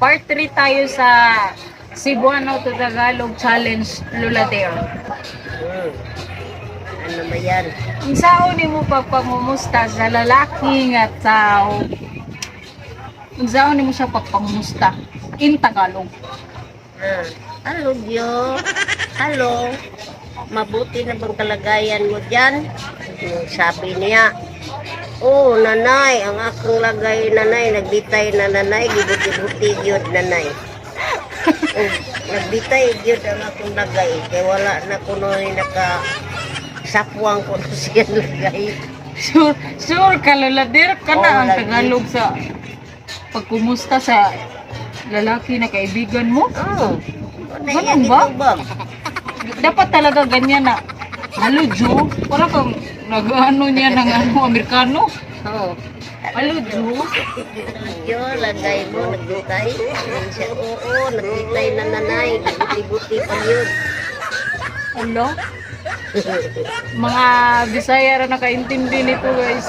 Part 3 tayo sa Cebuano to Tagalog Challenge Luladere. Ano ba yan? Ang sao ni mo pagpangumusta sa lalaki nga tao. Ang sao ni mo siya pagpangumusta in Tagalog. Hello, Gyo. Hello. Mabuti na bang kalagayan mo dyan? Sabi niya, oh, nanay, ang akong lagay, nanay, nagbitay na nanay, gibuti-buti yun, nanay. Oh, nagbitay yun ang akong lagay, kaya wala na kuno sapwang ko na siya lagay. Sure ka Luladere ka na ang lagi. Tagalog sa pagkumusta sa lalaki na kaibigan mo. Oh, Ganun ba? Dapat talaga ganyan na. Hello, Joe. Para kang nag-ano niya ng Amerikano. Oh. Hello, Joe. Yo, lagay mo, nagbitay. Siya, oo, nagbitay na nanay, buti-buti pa yun. Hello? Mga Bisaya na nakaintindi nito, guys.